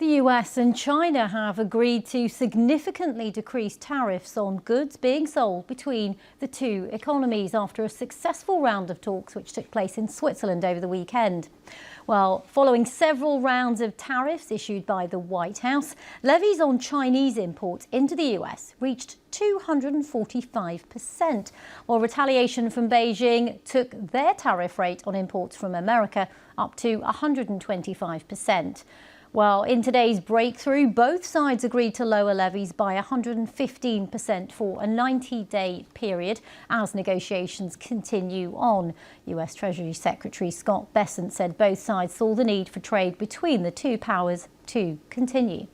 The US and China have agreed to significantly decrease tariffs on goods being sold between the two economies after a successful round of talks which took place in Switzerland over the weekend. Well, following several rounds of tariffs issued by the White House, levies on Chinese imports into the US reached 245%, while retaliation from Beijing took their tariff rate on imports from America up to 125%. Well, in today's breakthrough, both sides agreed to lower levies by 115% for a 90-day period as negotiations continue on. US Treasury Secretary Scott Bessent said both sides saw the need for trade between the two powers to continue.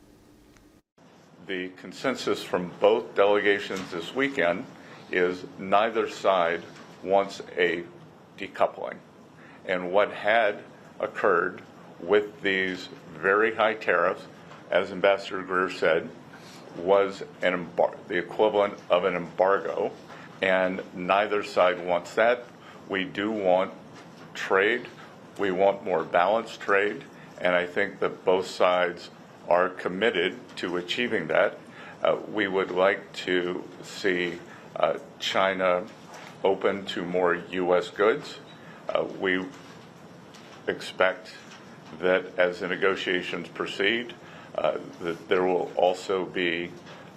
The consensus from both delegations this weekend is neither side wants a decoupling. And what had occurred with these very high tariffs, as Ambassador Greer said, was the equivalent of an embargo, and neither side wants that. We do want trade. We want more balanced trade, and I think that both sides are committed to achieving that. We would like to see China open to more U.S. goods. We expect that as the negotiations proceed, that there will also be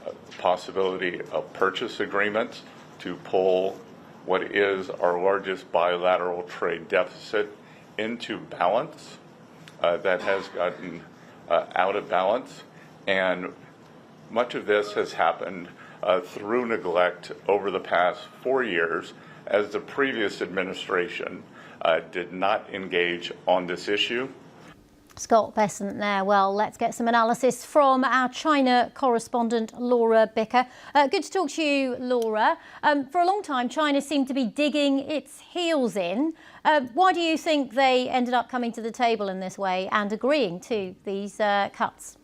a possibility of purchase agreements to pull what is our largest bilateral trade deficit into balance that has gotten out of balance. And much of this has happened through neglect over the past 4 years, as the previous administration did not engage on this issue. Scott Bessent there. Well, let's get some analysis from our China correspondent, Laura Bicker. Good to talk to you, Laura. For a long time, China seemed to be digging its heels in. Why do you think they ended up coming to the table in this way and agreeing to these cuts?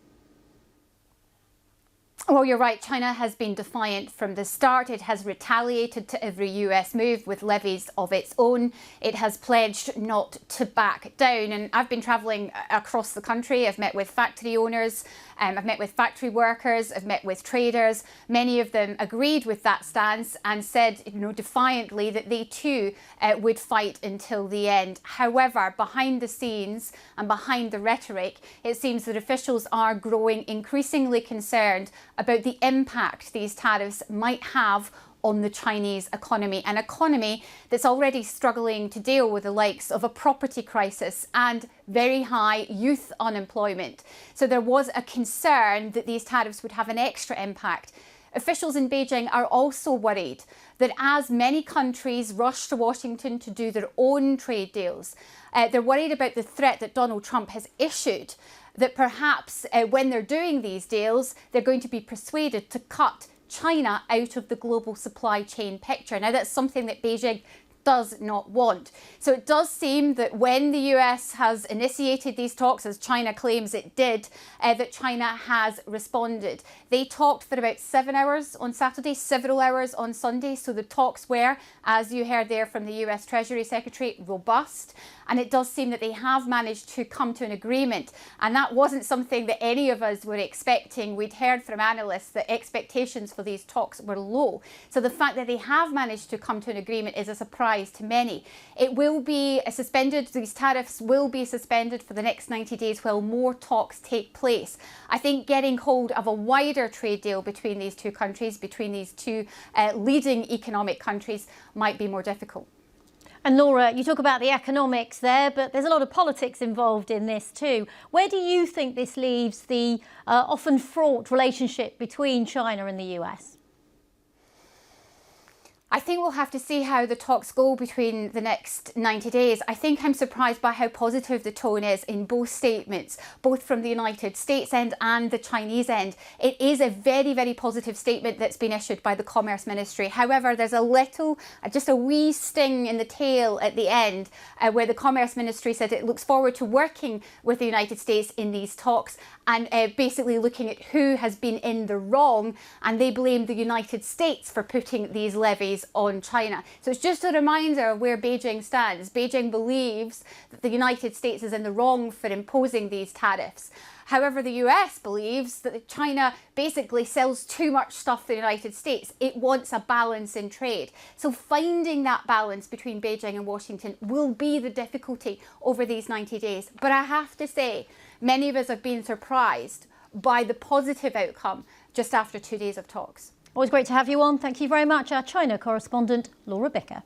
Well, you're right. China has been defiant from the start. It has retaliated to every US move with levies of its own. It has pledged not to back down. And I've been travelling across the country. I've met with factory owners. I've met with factory workers. I've met with traders. Many of them agreed with that stance and said, defiantly that they too would fight until the end. However, behind the scenes and behind the rhetoric, it seems that officials are growing increasingly concerned about the impact these tariffs might have on the Chinese economy, an economy that's already struggling to deal with the likes of a property crisis and very high youth unemployment. So there was a concern that these tariffs would have an extra impact. Officials in Beijing are also worried that as many countries rush to Washington to do their own trade deals, they're worried about the threat that Donald Trump has issued, that perhaps when they're doing these deals, they're going to be persuaded to cut China out of the global supply chain picture. Now, that's something that Beijing does not want. So it does seem that when the US has initiated these talks, as China claims it did, that China has responded. They talked for about 7 hours on Saturday, several hours on Sunday. So the talks were, as you heard there from the US Treasury Secretary, robust. And it does seem that they have managed to come to an agreement. And that wasn't something that any of us were expecting. We'd heard from analysts that expectations for these talks were low. So the fact that they have managed to come to an agreement is a surprise to many. It will be suspended. These tariffs will be suspended for the next 90 days while more talks take place. I think getting hold of a wider trade deal between these two countries, between these two leading economic countries, might be more difficult. And Laura, you talk about the economics there, but there's a lot of politics involved in this too. Where do you think this leaves the often fraught relationship between China and the US? I think we'll have to see how the talks go between the next 90 days. I think I'm surprised by how positive the tone is in both statements, both from the United States end and the Chinese end. It is a very, very positive statement that's been issued by the Commerce Ministry. However, there's a little, just a wee sting in the tail at the end, where the Commerce Ministry said it looks forward to working with the United States in these talks and basically looking at who has been in the wrong, and they blame the United States for putting these levies eyes on China. So it's just a reminder of where Beijing stands. Beijing believes that the United States is in the wrong for imposing these tariffs. However, the US believes that China basically sells too much stuff to the United States. It wants a balance in trade. So finding that balance between Beijing and Washington will be the difficulty over these 90 days. But I have to say, many of us have been surprised by the positive outcome just after 2 days of talks. Always great to have you on. Thank you very much. Our China correspondent, Laura Bicker.